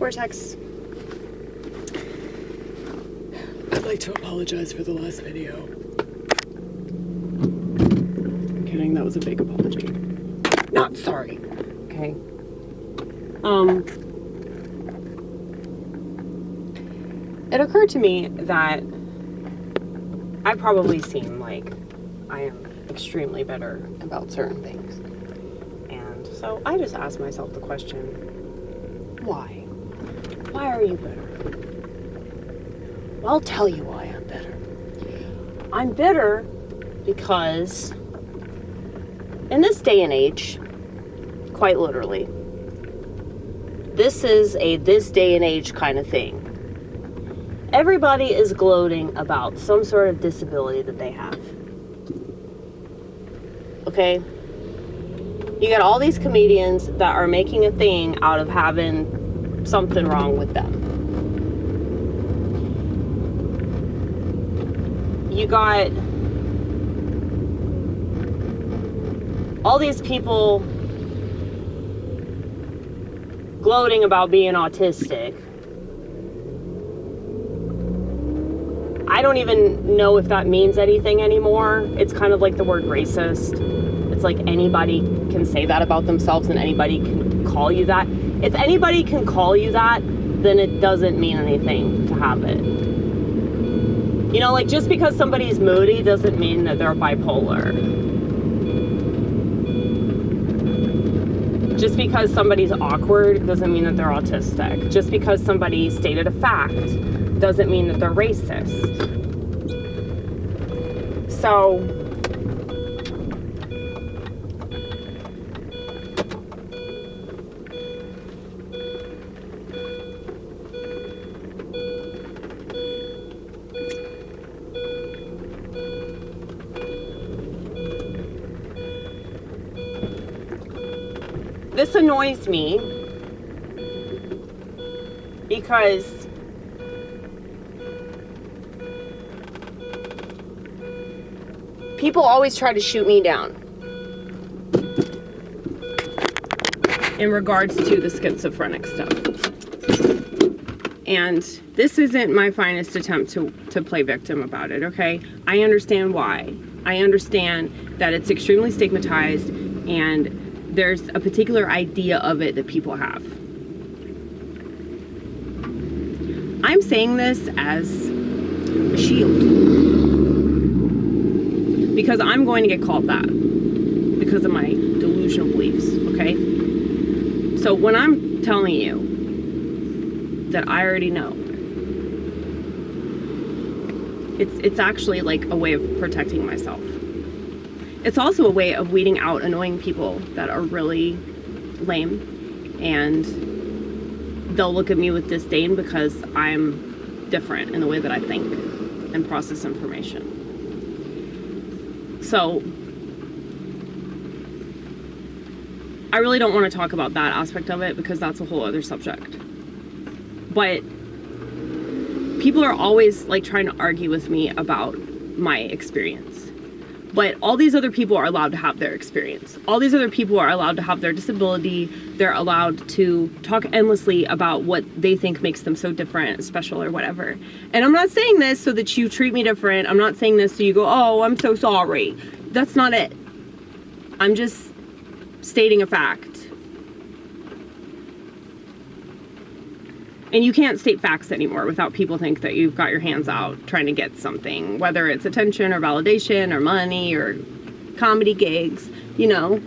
vortex. I'd like to apologize for the last video. I'm kidding, that was a fake apology. Not sorry. Okay. It occurred to me that I probably seem like I am extremely bitter about certain things. And so I just asked myself the question, why? Why are you bitter? Well, I'll tell you why I'm bitter. I'm bitter because in this day and age, quite literally, this is a this day and age kind of thing. Everybody is gloating about some sort of disability that they have. Okay? You got all these comedians that are making a thing out of having something wrong with them. You got all these people gloating about being autistic. I don't even know if that means anything anymore. It's kind of like the word racist. It's like anybody can say that about themselves and anybody can call you that. If anybody can call you that, then it doesn't mean anything to have it. You know, like just because somebody's moody doesn't mean that they're bipolar. Just because somebody's awkward doesn't mean that they're autistic. Just because somebody stated a fact doesn't mean that they're racist. So, this annoys me because people always try to shoot me down in regards to the schizophrenic stuff. And this isn't my finest attempt to play victim about it, okay? I understand why. I understand that it's extremely stigmatized and there's a particular idea of it that people have. I'm saying this as a shield. Because I'm going to get called that because of my delusional beliefs, okay? So when I'm telling you that I already know, it's actually like a way of protecting myself. It's also a way of weeding out annoying people that are really lame and they'll look at me with disdain because I'm different in the way that I think and process information. So, I really don't want to talk about that aspect of it because that's a whole other subject. But people are always like trying to argue with me about my experience. But all these other people are allowed to have their experience. All these other people are allowed to have their disability. They're allowed to talk endlessly about what they think makes them so different, special, or whatever. And I'm not saying this so that you treat me different. I'm not saying this so you go, oh, I'm so sorry. That's not it. I'm just stating a fact. And you can't state facts anymore without people think that you've got your hands out trying to get something, whether it's attention or validation or money or comedy gigs, you know.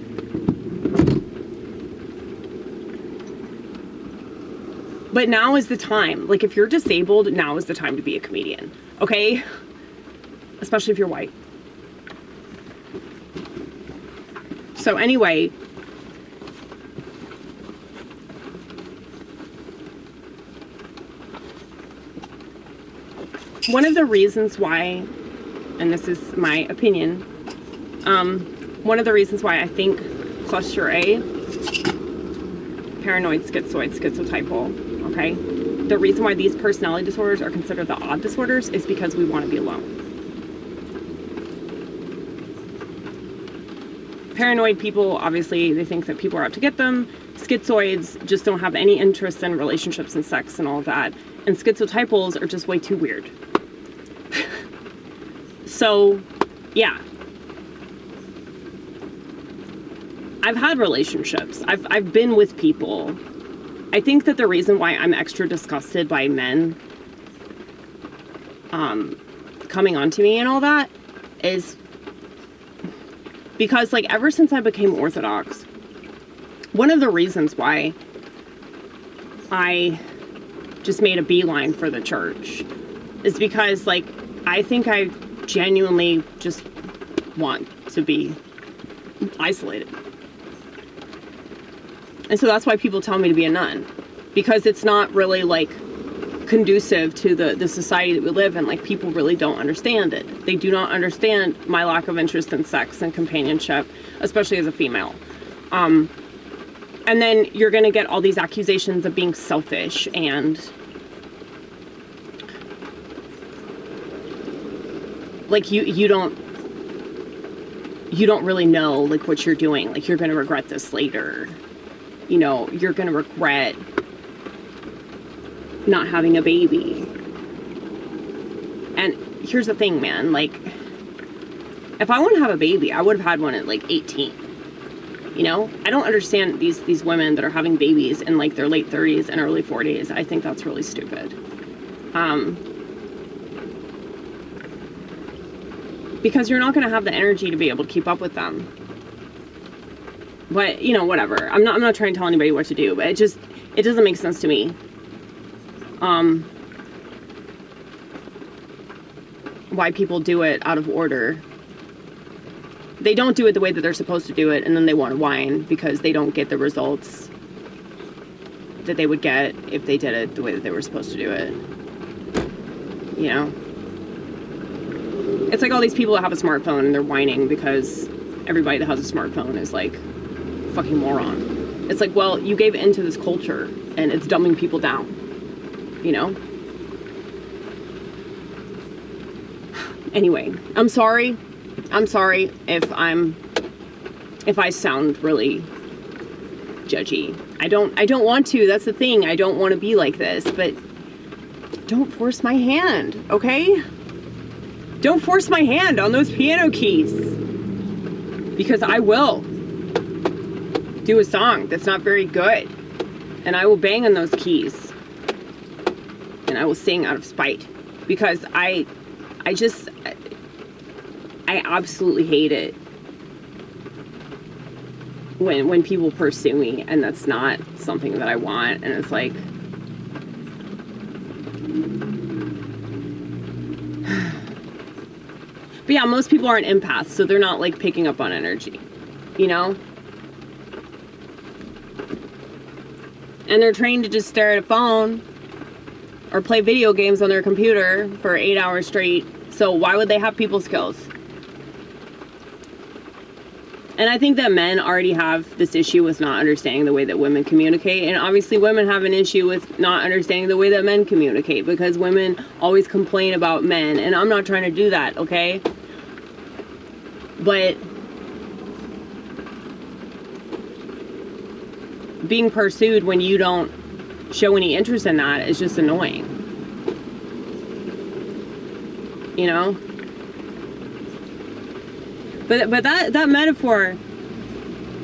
But now is the time. Like, if you're disabled, now is the time to be a comedian, okay? Especially if you're white. So anyway, one of the reasons why, and this is my opinion, one of the reasons why I think clusterA, paranoid, schizoid, schizotypal, okay? The reason why these personality disorders are considered the odd disorders is because we want to be alone. Paranoid people, obviously, they think that people are out to get them. Schizoids just don't have any interest in relationships and sex and all of that. And schizotypals are just way too weird. So, yeah. I've had relationships. I've been with people. I think that the reason why I'm extra disgusted by men coming onto me and all that is because, like, ever since I became Orthodox, one of the reasons why I just made a beeline for the church is because, like, I think I genuinely just want to be isolated. And so that's why people tell me to be a nun, because it's not really, like, conducive to the society that we live in. Like, people really don't understand it. They do not understand my lack of interest in sex and companionship, especially as a female. And then you're gonna get all these accusations of being selfish and, like, you don't really know, like, what you're doing. Like, you're gonna regret this later. You know, you're gonna regret not having a baby. And here's the thing, man, like, if I want to have a baby, I would have had one at, like, 18. You know, I don't understand these women that are having babies in, like, their late 30s and early 40s. I think that's really stupid. Because you're not going to have the energy to be able to keep up with them. But, you know, whatever. I'm not trying to tell anybody what to do, but it doesn't make sense to me. Why people do it out of order. They don't do it the way that they're supposed to do it, and then they want to whine because they don't get the results that they would get if they did it the way that they were supposed to do it. You know? It's like all these people that have a smartphone and they're whining because everybody that has a smartphone is, like, fucking moron. It's like, well, you gave in to this culture and it's dumbing people down. You know? Anyway, I'm sorry if I sound really judgy. I don't want to. That's the thing. I don't want to be like this, but don't force my hand, okay? Don't force my hand on those piano keys, because I will do a song that's not very good, and I will bang on those keys, and I will sing out of spite, because I absolutely hate it when people pursue me and that's not something that I want, and it's like, but yeah, most people aren't empaths, so they're not, like, picking up on energy, you know? And they're trained to just stare at a phone or play video games on their computer for 8 hours straight, so why would they have people skills? And I think that men already have this issue with not understanding the way that women communicate. And obviously women have an issue with not understanding the way that men communicate, because women always complain about men. And I'm not trying to do that, okay? But being pursued when you don't show any interest in that is just annoying. You know? But that metaphor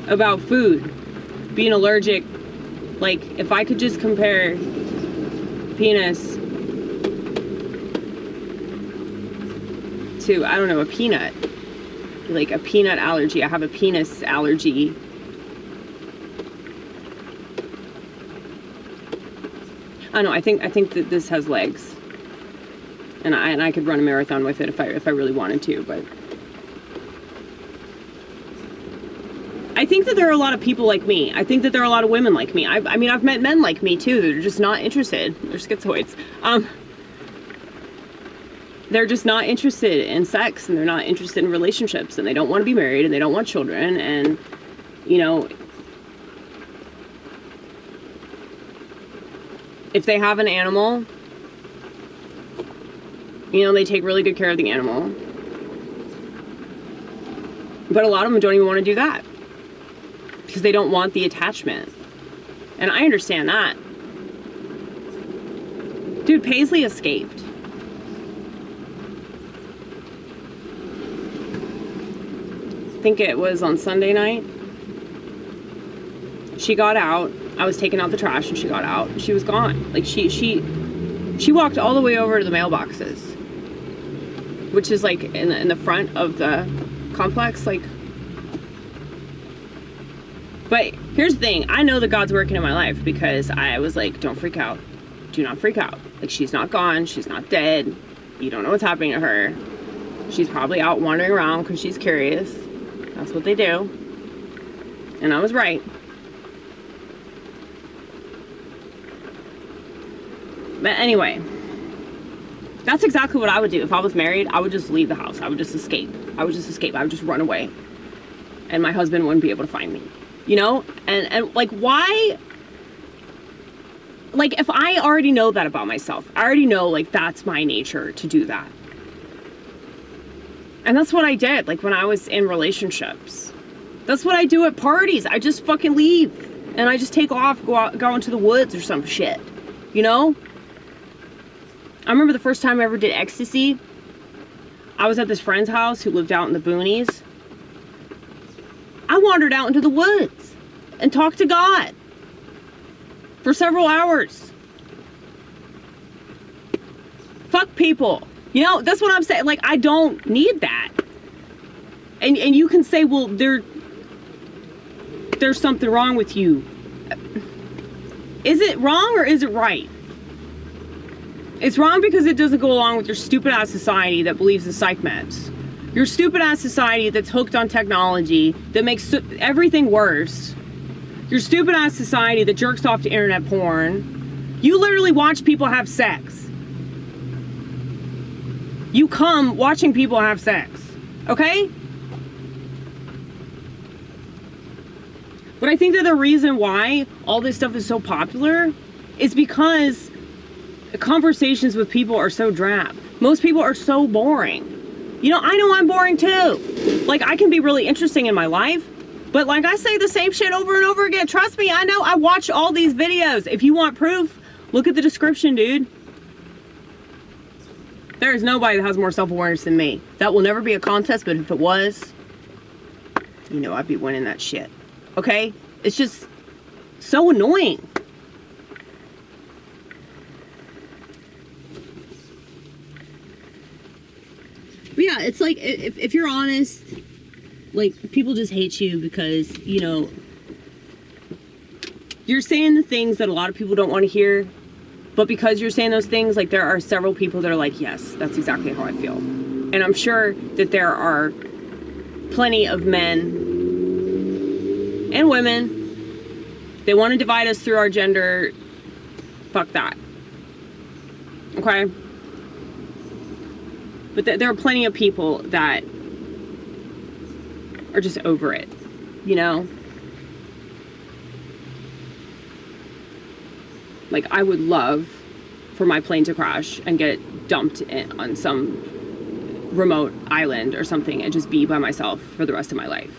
about food, being allergic, like, if I could just compare penis to, I don't know, a peanut, like a peanut allergy. I have a penis allergy. I don't know, I think that this has legs, and I could run a marathon with it if I really wanted to, but I think that there are a lot of people like me. I think that there are a lot of women like me. I mean, I've met men like me too that are just not interested. They're schizoids. They're just not interested in sex, and they're not interested in relationships, and they don't want to be married, and they don't want children, and, you know, if they have an animal, you know, they take really good care of the animal. But a lot of them don't even want to do that, because they don't want the attachment. And I understand that. Dude, Paisley escaped. I think it was on Sunday night. She got out. I was taking out the trash and she got out. She was gone. Like she walked all the way over to the mailboxes, which is like in the front of the complex. Like, but here's the thing. I know that God's working in my life because I was like, don't freak out. Do not freak out. Like, she's not gone. She's not dead. You don't know what's happening to her. She's probably out wandering around because she's curious. That's what they do. And I was right. But anyway, that's exactly what I would do. If I was married, I would just leave the house. I would just escape. I would just run away. And my husband wouldn't be able to find me. You know? And like, why? Like, if I already know that about myself, I already know, like, that's my nature to do that. And that's what I did, like, when I was in relationships. That's what I do at parties. I just fucking leave. And I just take off, go into the woods or some shit. You know? I remember the first time I ever did ecstasy. I was at this friend's house who lived out in the boonies. I wandered out into the woods and talked to God for several hours. Fuck people. You know, that's what I'm saying. Like, I don't need that. And you can say, well, there's something wrong with you. Is it wrong or is it right? It's wrong because it doesn't go along with your stupid ass society that believes in psych meds. Your stupid ass society that's hooked on technology that makes everything worse. Your stupid ass society that jerks off to internet porn. You literally watch people have sex. You come watching people have sex. Okay? But I think that the reason why all this stuff is so popular is because conversations with people are so drab. Most people are so boring. You know I'm boring too. Like, I can be really interesting in my life, but like, I say the same shit over and over again. Trust me, I know. I watch all these videos. If you want proof, look at the description, dude. There is nobody that has more self-awareness than me. That will never be a contest, but if it was, you know, I'd be winning that shit. Okay? It's just so annoying. But yeah, it's like, if you're honest, like, people just hate you because, you know, you're saying the things that a lot of people don't want to hear, but because you're saying those things, like, there are several people that are like, yes, that's exactly how I feel. And I'm sure that there are plenty of men and women, they want to divide us through our gender. Fuck that. Okay? But there are plenty of people that are just over it, you know? Like, I would love for my plane to crash and get dumped on some remote island or something and just be by myself for the rest of my life.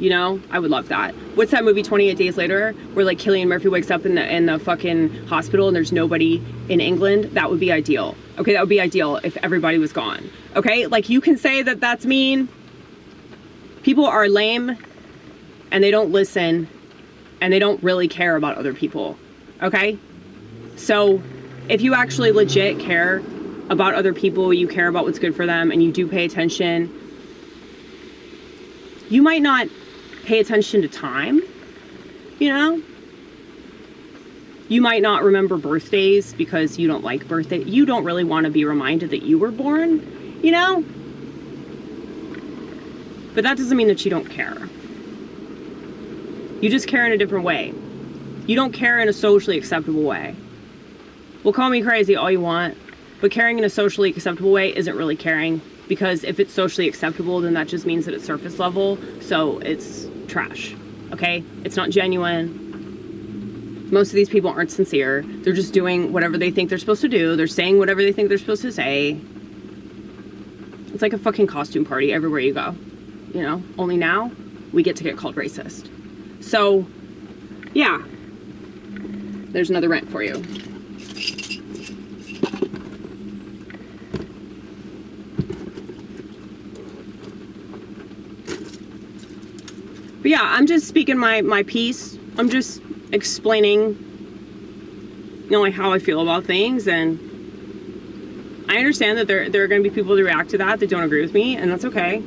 You know? I would love that. What's that movie, 28 Days Later, where, like, Cillian Murphy wakes up in the fucking hospital and there's nobody in England? That would be ideal. Okay, that would be ideal if everybody was gone. Okay? Like, you can say that that's mean. People are lame, and they don't listen, and they don't really care about other people. Okay? So, if you actually legit care about other people, you care about what's good for them, and you do pay attention, you might not pay attention to time, you know? You might not remember birthdays because you don't like birthdays. You don't really want to be reminded that you were born, you know? But that doesn't mean that you don't care. You just care in a different way. You don't care in a socially acceptable way. Well, call me crazy all you want, but caring in a socially acceptable way isn't really caring, because if it's socially acceptable, then that just means that it's surface level, so it's trash, okay? It's not genuine. Most of these people aren't sincere. They're just doing whatever they think they're supposed to do. They're saying whatever they think they're supposed to say. It's like a fucking costume party everywhere you go. You know, only now we get to get called racist. So, yeah. there's another rent for you. But yeah, I'm just speaking my piece. I'm just explaining, you know, like how I feel about things, and I understand that there are going to be people that react to that don't agree with me, and that's okay.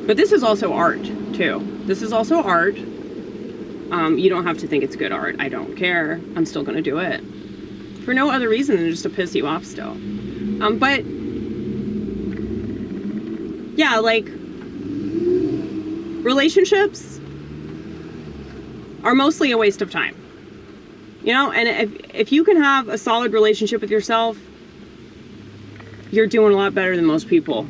But this is also art too. This is also art. You don't have to think it's good art. I don't care. I'm still going to do it for no other reason than just to piss you off still. But yeah, like, relationships are mostly a waste of time, you know. And if you can have a solid relationship with yourself, you're doing a lot better than most people.